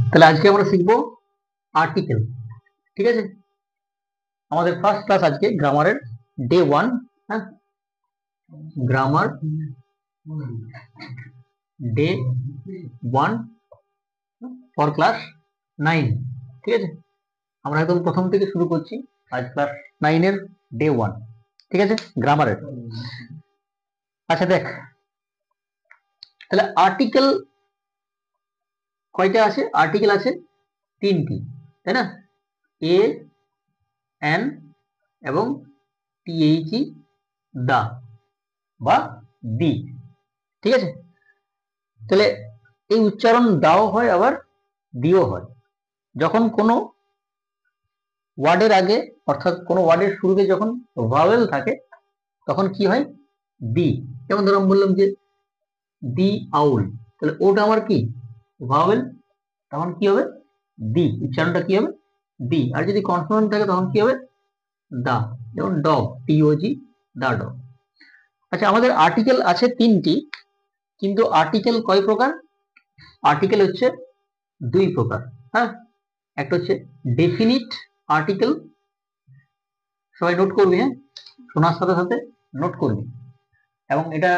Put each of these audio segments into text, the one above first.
তাহলে আজকে আমরা শিখবো আর্টিকেল। ঠিক আছে, আমাদের ফার্স্ট ক্লাস আজকে গ্রামারের ডে 1। হ্যাঁ, গ্রামার ডে 1 ফর ক্লাস 9। ঠিক আছে, আমরা একদম প্রথম থেকে শুরু করছি আজ ক্লাস 9 এর ডে 1। ঠিক আছে, গ্রামারের। আচ্ছা দেখ, তাহলে আর্টিকেল কয়টা আছে? আর্টিকেল আছে 3টি, তাই না? এ, এন এবং টিএইচই, দা বা দি। ঠিক আছে, তাহলে এই উচ্চারণ দাও হয় আবার দিও হয় যখন কোনো ওয়ার্ডের আগে, অর্থাৎ কোনো ওয়ার্ডের শুরুতে যখন ভাওয়েল থাকে তখন কি হয়? দি। যেমন ধরুন বললাম যে দি আউল, তাহলে ওটা আমার কি? ভাওয়েল, তখন কি হবে? দি, উচ্চারণটা কি হবে? দি। আর যদি কনসোনেন্ট থাকে তখন কি হবে? দা। যেমন ডগ, টিওজি, দা ডগ। আচ্ছা, আমাদের আর্টিকেল আছে 3টি, কিন্তু আর্টিকেল কয় প্রকার? আর্টিকেল হচ্ছে 2 প্রকার। হ্যাঁ, একটা হচ্ছে ডেফিনিট আর্টিকেল, সবাই নোট করবি, হ্যাঁ, শোনার সাথে সাথে নোট করবি, এবং এটা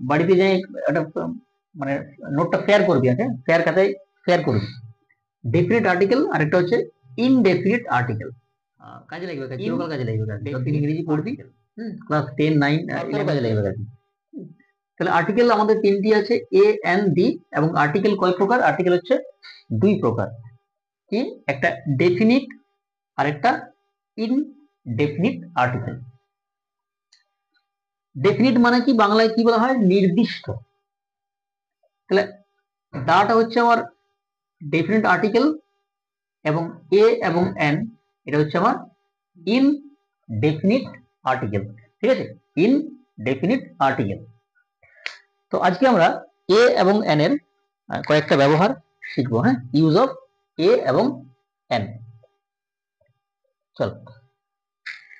বাড়িতে যাই একটা মানে নোটটা শেয়ার করবি, আছে শেয়ার খাতায় শেয়ার করবি। ডেফিনিট আর্টিকেল আর একটা হচ্ছে ইনডেফিনিট আর্টিকেল। কাজে লাগবে, চিরকাল কাজে লাগবে, যতদিন ইংরেজি পড়বি, ক্লাস 10, 9 11 কাজে লাগবে কাজে। তাহলে আর্টিকেল আমাদের 3টি আছে, এ, এন, ডি। এবং আর্টিকেল কয় প্রকার? আর্টিকেল হচ্ছে 2 প্রকার। কি? একটা ডেফিনিট আর একটা ইনডেফিনিট আর্টিকেল। ডেফিনিট মানে কি? বাংলায় কি বলা হয়? নির্দিষ্ট। তাহলে দাটা হচ্ছে আমার ডেফিনিট আর্টিকেল, এবং এ এবং এন এটা হচ্ছে আমার ইনডেফিনিট আর্টিকেল। ঠিক আছে, ইনডেফিনিট আর্টিকেল। তো আজকে আমরা এ এবং এন এর কয়েকটা ব্যবহার শিখবো। হ্যাঁ, ইউজ অফ এ এবং এন। চল,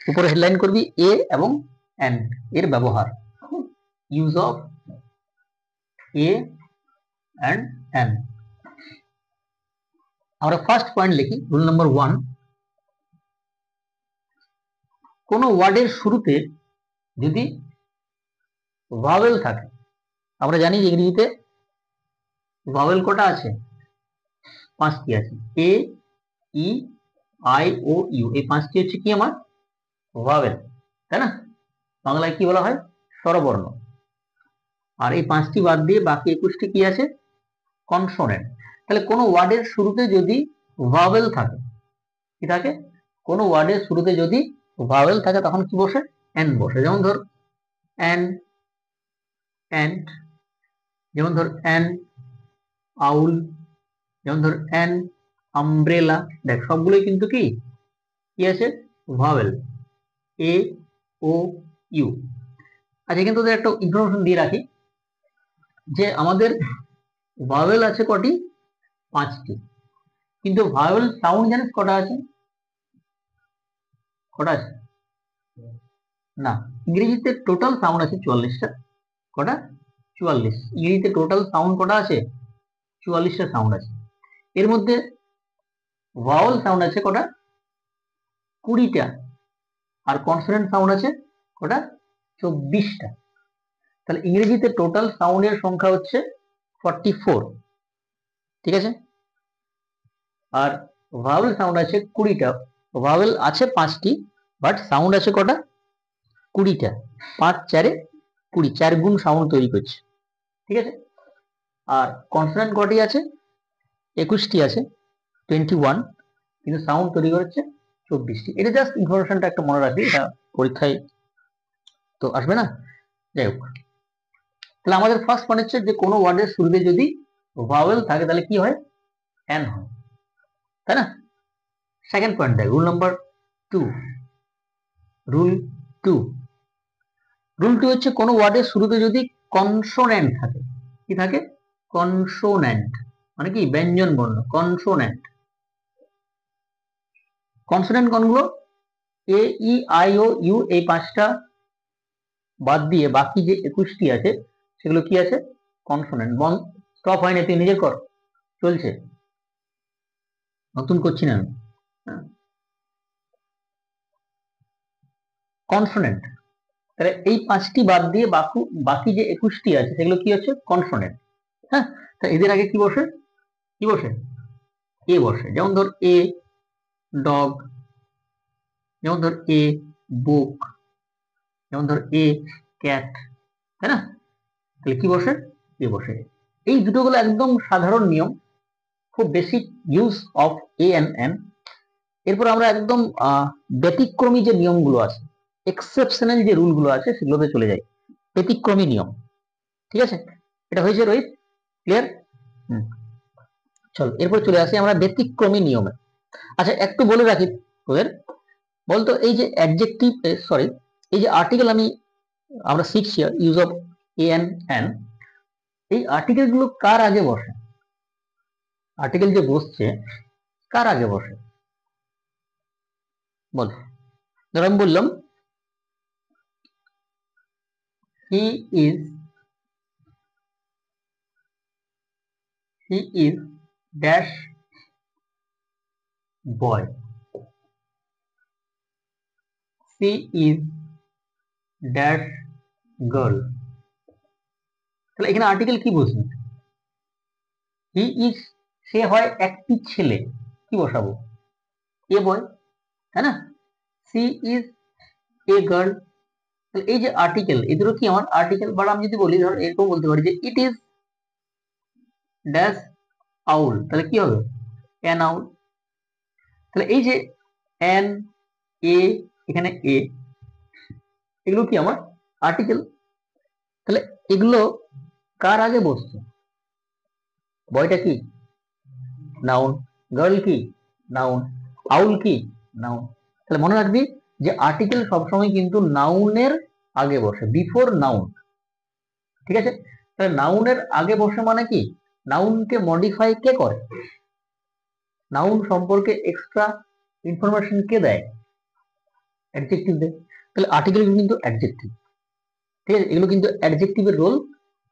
উপরে হেডলাইন করবি এ এবং এন এর ব্যবহার, use of a and an. আমরা ফার্স্ট পয়েন্ট লিখি, রুল নাম্বার 1। কোন ওয়ার্ডের শুরুতে যদি ভাওয়েল থাকে, আমরা জানি যে ইংরেজিতে ভাওয়েল কটা আছে? 5টি আছে। এ, ই, আই, ও, ইউ, এই 5টি হচ্ছে কি আমার ভাওয়েল, তাই না? বাংলায় কি বলা হয়? স্বরবর্ণ। আর এই 5টি বাদ দিয়ে বাকি 21টি কি আছে? কনসোনেন্ট। তাহলে কোনো ওয়ার্ডের শুরুতে যদি ভাওয়েল থাকে, কি থাকে? কোনো ওয়ার্ডের শুরুতে যদি ভাওয়েল থাকে তখন কি বসে? এন বসে। যেমন ধর এন, এন্ট, যেমন ধর এন আউল, যেমন ধর এন আমব্রেলা। দেখ, সবগুলোই কিন্তু কি কি আছে? Vowel, A, O, U. আচ্ছা, কিন্তু একটা ইনফরমেশন দিয়ে রাখি যে আমাদের ভাওয়েল আছে কটি? 5টি। কিন্তু ভাওয়েল সাউন্ড জানিস কটা আছে? কটা আছে? না, ইংরেজিতে টোটাল সাউন্ড আছে 44টা। কটা? 44। ইংরেজিতে টোটাল সাউন্ড কটা আছে? 44টা সাউন্ড আছে। এর মধ্যে ভাওয়েল সাউন্ড আছে কটা? 20টা। আর কনসোনেন্ট সাউন্ড আছে কটা? 24টা। তাহলে ইংরেজিতে টোটাল সাউন্ডের সংখ্যা হচ্ছে 44। ঠিক আছে, আর ভাওয়েল সাউন্ড আছে 20টা। ভাওয়েল আছে 5টি, বাট সাউন্ড আছে কটা? 20টা। 5 4 20, 4 গুণ সাউন্ড তৈরি করছে। ঠিক আছে, আর কনসোনেন্ট কটি আছে? 21টি আছে, 21, কিন্তু সাউন্ড তৈরি করেছে 24টি। এটা জাস্ট ইনফরমেশনটা একটা মনে রাখবি, এটা পরীক্ষায় তো আসবে না। যাই হোক, তাহলে আমাদের ফার্স্ট পয়েন্ট হচ্ছে যে কোনো ওয়ার্ডের শুরুতে যদি ভাওয়েল থাকে তাহলে কি হয়? এন হয়, তাই না? সেকেন্ড পয়েন্ট দেখ, রুল নাম্বার 2। রুল 2, রুল 2 হচ্ছে কোনো ওয়ার্ডের শুরুতে যদি কনসোনেন্ট থাকে। কি থাকে? কনসোনেন্ট মানে কি? ব্যঞ্জন বর্ণ, কনসোনেন্ট। কনসোনেন্ট কোনগুলো? এ, ই, আই, ও, ইউ, এই 5টা বাদ দিয়ে বাকি যে 21টি আছে সেগুলো কি আছে? কনসোনেন্ট। বন্ধ, স্টপ হয় না, তুই নিজে কর, চলছে। নতুন করছি না আমি। কনসোনেন্ট, তাহলে এই 5টি বাদ দিয়ে বাকি যে 21টি আছে সেগুলো কি হচ্ছে? কনসোনেন্ট। হ্যাঁ, তা এদের আগে কি বসে? কি বসে? এ বসে। যেমন ধর এ ডগ, যেমন ধর এ বুক, যেমন ধর এ ক্যাট, তাই না? তাহলে কি বসে? এ বসে। এই দুটোগুলো একদম সাধারণ নিয়ম, খুব basic use of a and an. এরপর আমরা একদম ব্যতিক্রমী যে নিয়মগুলো আছে, এক্সেপশনাল যে রুলগুলো আছে সেগুলোতে চলে যাই। ব্যতিক্রমী নিয়ম, ঠিক আছে? এটা হয়েছে রোহিত? ক্লিয়ার? চলো এরপর চলে আসি আমরা ব্যতিক্রমী নিয়মে। আচ্ছা একটু বলে রাখি তোদের, বলতো এই যে অ্যাডজেক্টিভ, সরি, এই যে আর্টিকেল আমরা শিখছি use of A N N, এই আর্টিকেল গুলো কার আগে বসে? আর্টিকেল যে বসছে কার আগে বসে বল। ধর আমি বললাম he is dash boy, she is dash girl. তাহলে এখানে আর্টিকেল কি বসবে? হি ইজ, সে হয় একটি ছেলে, কি বসাবো? এ বয়, তাই না? She is a girl. তাহলে এই যে আর্টিকেল, এদেরও কি আমার আর্টিকেল? বা আমি যদি বলি, ধর এরকম বলতে পারি যে ইট ইজ ড্যাশ আউল, তাহলে কি হবে? An owl. তাহলে এই যে অ্যান, এ, এখানে এ, এগুলো কি আমার আর্টিকেল। তাহলে এগুলো কার আগে বসছে? বয়টা কি? নাউন। গার্ল কি? নাউন। আউল কি? নাউন। তাহলে মনে রাখবি যে আর্টিকেল সবসময় কিন্তু নাউনের আগে বসে, বিফোর নাউন, ঠিক আছে? তাহলে নাউনের আগে বসে মানে কি? নাউনকে মডিফাই কে করে? নাউন সম্পর্কে এক্সট্রা ইনফরমেশন কে দেয়? অ্যাডজেক্টিভ দেয়। তাহলে আর্টিকেল কিন্তু অ্যাডজেক্টিভ, ঠিক আছে? এগুলো কিন্তু অ্যাডজেক্টিভের রোল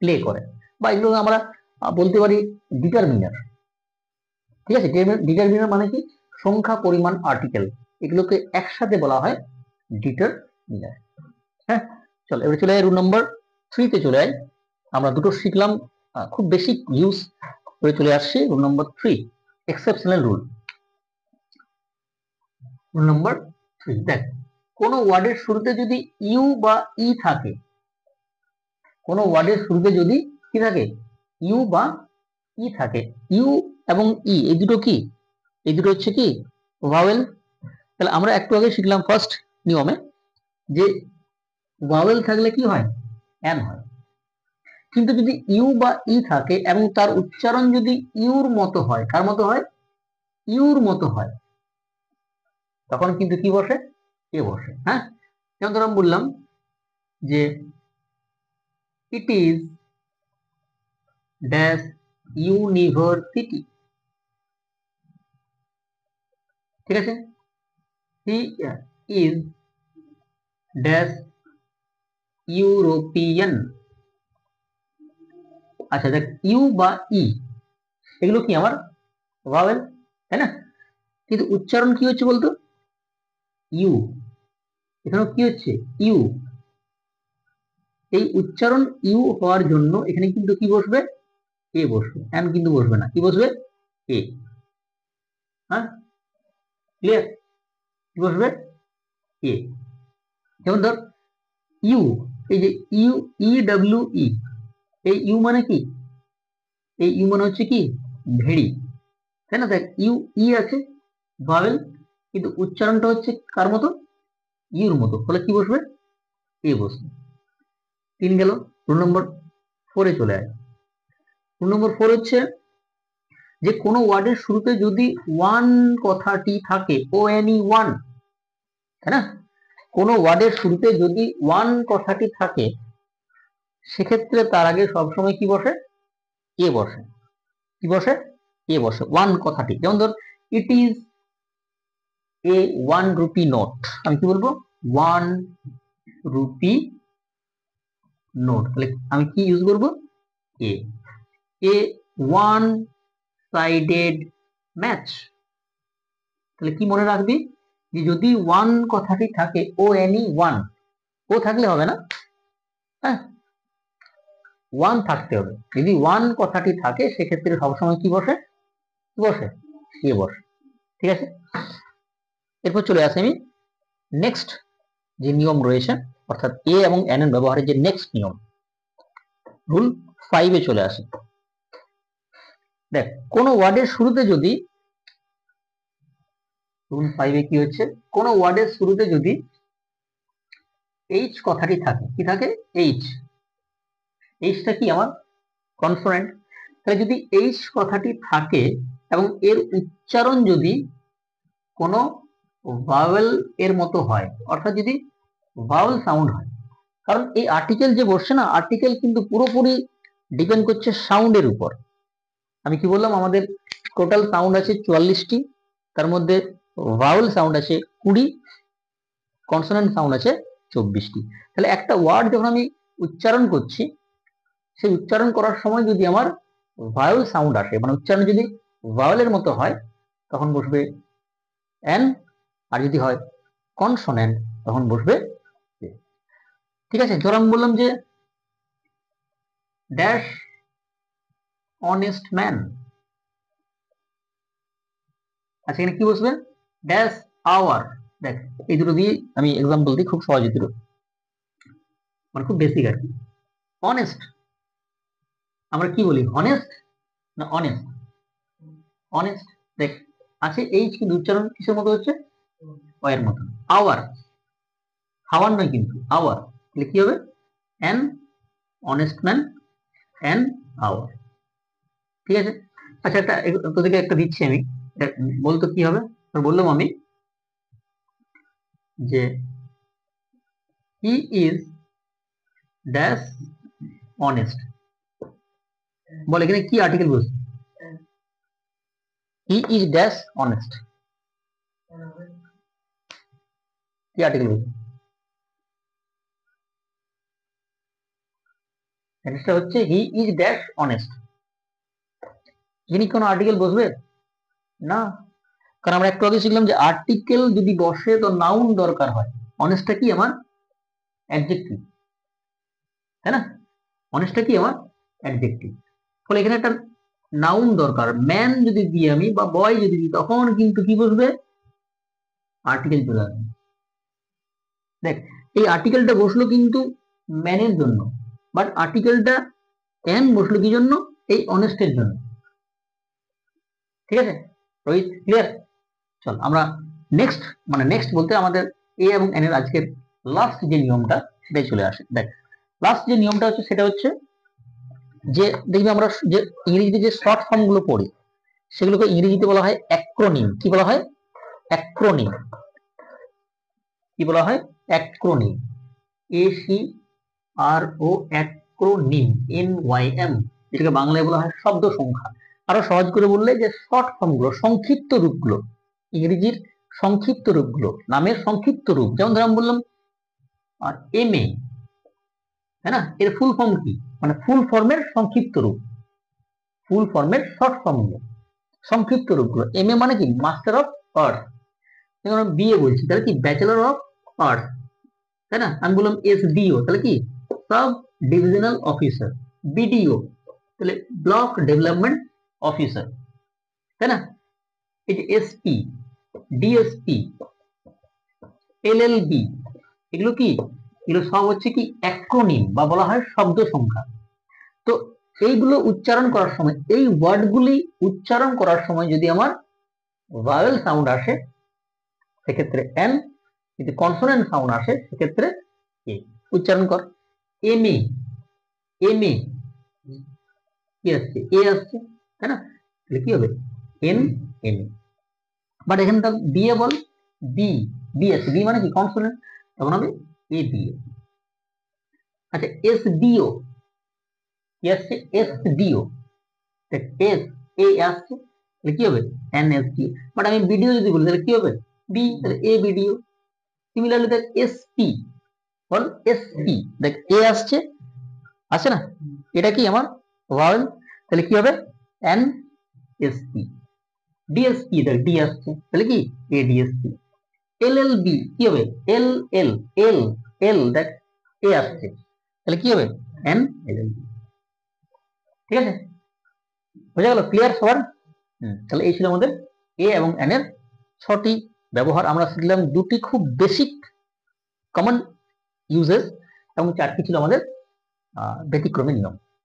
প্লে করে, বা এগুলো আমরা বলতে পারি ডিটারমিনার, ঠিক আছে? ডিটারমিনার মানে কি? সংখ্যা পরিমাণ আর্টিকেল, এগুলোকে একসাথে বলা হয় ডিটারমিনার। হ্যাঁ, চলো এবার চলে যাই রুল নাম্বার 3 তে চলে যাই। আমরা দুটো শিখলাম, খুব বেসিক ইউজ করে চলে আসছি rule number 3, exceptional rule. Rule number 3 দেখ, কোন ওয়ার্ডের শুরুতে যদি ইউ বা ই থাকে, কোন ওয়ার্ডের শুরুতে যদি কি থাকে? ইউ বা ই থাকে, ইউ এবং ই এই দুটো কি? এই দুটো হচ্ছে কি? ভাওয়েল। তাহলে আমরা একটু আগে শিখলাম ফার্স্ট নিয়মে যে ভাওয়েল থাকলে কি হয়? এন হয়। কিন্তু যদি ইউ বা ই থাকে এবং তার উচ্চারণ যদি ইউর মতো হয়, কার মতো হয়? ইউর মতো হয়, তখন কিন্তু কি বসে? এ বসে। হ্যাঁ, যেমন ধর আমি বললাম যে ইট ইজ ড্যাশ ইউনিভার্সিটি, ঠিক আছে? হি ইজ ড্যাশ ইউরোপিয়ান। আচ্ছা দেখ, ইউ বা ই এগুলো কি আমার ভাওয়েল, তাই না? কিন্তু উচ্চারণ কি হচ্ছে বলতো? ইউ। এখানে কি হচ্ছে? ইউ। এই উচ্চারণ ইউ হওয়ার জন্য এখানে কিন্তু কি বসবে? এ বসবে, এম কিন্তু বসবে না। কি বসবে? এ। হ্যাঁ, ক্লিয়ার? কি বসবে? এ। যেমন ধর ইউ, এই যে ইউ, ই ডাব্লিউ ই, এই ইউ মানে কি? এই ইউ মানে হচ্ছে কি? ভেড়ি, তাই না? দেখ ইউ, ই আছে ভাওয়েল, কিন্তু উচ্চারণটা হচ্ছে কার মতো? ইউর মতো। তাহলে কি বসবে? এ বসবে। 3 গেল। রুল নম্বর 4 চলে আসে। রুল নম্বর 4 হচ্ছে যে কোনো ওয়ার্ডের শুরুতে যদি ওয়ান কথাটি থাকে, ও এন ই ওয়ান, তাই না? কোনো ওয়ার্ডের শুরুতে যদি ওয়ান কথাটি থাকে, সেক্ষেত্রে তার আগে সবসময় কি বসে? এ বসে। কি বসে? এ বসে। ওয়ান কথাটি, যেমন ধর it is a 1 rupee note, আমি কি বলবো? 1 রুপি নোট। তাহলে আমি কি ইউজ করব? এ। এ ওয়ান সাইডেড ম্যাচ, তাহলে কি মনে রাখবি যে যদি ওয়ান কথাটি থাকে, ও এনি ওয়ান, ও থাকলে হবে না, হ্যাঁ ওয়ান থাকতে হবে। যদি ওয়ান কথাটি থাকে সেক্ষেত্রে সবসময় কি বসে, বসে সে বসে। ঠিক আছে, এরপর চলে আসে আমি নেক্সট যে নিয়ম রয়েছে, অর্থাৎ এ এবং এন এর ব্যবহারের যে নেক্সট নিয়ম, রুল 5 চলে আসে। দেখ, কোন ওয়ার্ডের শুরুতে যদি, রুল 5 কি হচ্ছে, কোন ওয়ার্ডের শুরুতে যদি এইচ কথাটি থাকে, কি থাকে, এইচ, এইচটা কি আমার কনসোনেন্ট, তাহলে যদি এইচ কথাটি থাকে এবং এর উচ্চারণ যদি কোনো ভাওয়েল এর মতো হয়, অর্থাৎ যদি ভাওয়েল সাউন্ড হয়, কারণ এই আর্টিকেল যে বসছে না, আর্টিকেল কিন্তু পুরোপুরি ডিপেন্ড করছে সাউন্ডের উপর। আমি কি বললাম, আমাদের টোটাল সাউন্ড আছে 44টি, তার মধ্যে ভাওয়েল সাউন্ড আছে 20, কনসোনেন্ট সাউন্ড আছে 24টি। তাহলে একটা ওয়ার্ড যখন আমি উচ্চারণ করছি, সেই উচ্চারণ করার সময় যদি আমার ভাওয়েল সাউন্ড আসে, মানে উচ্চারণ যদি ভাওয়েলের মতো হয়, তখন বসবে এন, আর যদি হয় কনসোনেন্ট তখন বসবে এ। ঠিক আছে, ধর আমি বললাম যে ড্যাশ অনেস্ট ম্যান, আচ্ছা এখানে কি বসবে, ড্যাশ আওয়ার। দেখ, এই দুটো দিয়ে আমি এক্সাম্পল দিই, খুব সহজ দুটো, মানে খুব বেসিক আর কি। অনেস্ট আমরা কি বলি, হনেস্ট না অনেস্ট, অনেস্ট। দেখ আছে এইচ, কিন্তু উচ্চারণ কিসের মতো হচ্ছে, ওয়ের মতো। আওয়ার, খাওয়ার নয় কিন্তু, আওয়ার, তাহলে কি হবে, an honest man, an hour. ঠিক আছে, আচ্ছা একটা তোদেরকে একটা দিচ্ছি আমি, বলতো কি হবে, বললাম আমি যে হি ইজ ড্যাশ অনেস্ট, বল এখানে কি আর্টিকেল বলছে, হি ইজ ড্যাশ অনেস্ট, কি আর্টিকেল বলছে, সেন্টেন্সটা হচ্ছে হি ইজ ড্যাশ অনেস্ট। এখানে কোনো আর্টিকেল বসবে না, কারণ আমরা একটু আগে শিখলাম যে আর্টিকেল যদি বসে তো নাউন দরকার হয়। অনেস্টটা কি আমার অ্যাডজেক্টিভ, তাই না, অনেস্টটা কি আমার অ্যাডজেক্টিভ, ফলে এখানে একটা নাউন দরকার। ম্যান যদি দিই আমি, বা বয় যদি দিই, তখন কিন্তু কি বসবে, আর্টিকেল চলে আসবে। দেখ, এই আর্টিকেলটা বসলো কিন্তু ম্যানের জন্য, বাট আর্টিকেলটা এন বসলো কি জন্য, এই অনেস্টের জন্য। ঠিক আছে রোহিত, ক্লিয়ার? চল আমরা নেক্সট, মানে নেক্সট বলতে আমাদের এ এবং এন এর আজকের লাস্ট যে নিয়মটা সেটাই চলে আসে। দেখ, লাস্ট যে নিয়মটা হচ্ছে সেটা হচ্ছে যে দেখবি আমরা যে ইংরেজিতে যে শর্ট ফর্ম গুলো পড়ি, সেগুলোকে ইংরেজিতে বলা হয় অ্যাক্রোনিম। কি বলা হয়, অ্যাক্রোনিম। কি বলা হয়, অ্যাক্রোনিম, ACRO, অ্যাক্রোনিম, NYM, যেটাকে বাংলায় বলা হয় শব্দ সংখ্যা। আরো সহজ করে বললে যে শর্ট ফর্ম গুলো, সংক্ষিপ্ত রূপগুলো, ইংরেজির সংক্ষিপ্ত রূপগুলো, নামের সংক্ষিপ্ত রূপ। যেমন ধর আমি বললাম আর MA, তাই না, এর ফুল ফর্ম কি, মানে ফুল ফর্মের সংক্ষিপ্ত রূপ, ফুল ফর্মের শর্ট ফর্ম গুলো, সংক্ষিপ্ত রূপগুলো। MA মানে কি, মাস্টার অফ আর্টস। যেমন আমি BA বলছি, তাহলে কি, ব্যাচেলর অফ আর্টস, তাই না। আমি বললাম SDO, তাহলে কি, সাব ডিভিশনাল অফিসার। BDO, তাহলে ব্লক ডেভেলপমেন্ট অফিসার, তাই না। এই যে SP, DSP, LLB, এগুলো কি, এগুলো সব হচ্ছে কি অ্যাক্রোনিম, বা বলা হয় শব্দ সংখ্যা। তো এইগুলো উচ্চারণ করার সময়, এই ওয়ার্ডগুলি উচ্চারণ করার সময় যদি আমার ভাওয়েল সাউন্ড আসে সেক্ষেত্রে এন, যদি কনসোনেন্ট সাউন্ড আসে সেক্ষেত্রে এ। উচ্চারণ কর, MA, MA কি আসছে, এ আসছে, তাই না, তাহলে কি হবে, NMA। বাট এখানে তো BA বল, বি, বি আছে, বি মানে কি কনসোনেন্ট, তখন হবে ABA। আচ্ছা SDO, কি আসছে, SDO, এস, এ আসছে, তাহলে কি হবে, NSDO। বাট আমি BDO যদি বলি তাহলে কি হবে, বি, তাহলে ABDO। সিমিলারলি দেখ SP, বল SP, দেখ এ আসছে, আছে না, এটা কি আমার ভাওয়েল, তাহলে কি হবে, NSP। ডিএসপি, দেখ ডি আসছে, তাহলে কি এ ডিএসপি। এল এল বি কি হবে, এল এল এল এল, দেখ এ আসছে, তাহলে কি হবে এন এল এল বি। ঠিক আছে, বোঝা গেল, ক্লিয়ার সবার? তাহলে এই ছিল আমাদের এ এবং এন এর 6টি ব্যবহার। আমরা শিখলাম 2টি খুব বেসিক কমন ইউজেস এবং 4টি ছিল আমাদের ব্যতিক্রমী নিয়ম।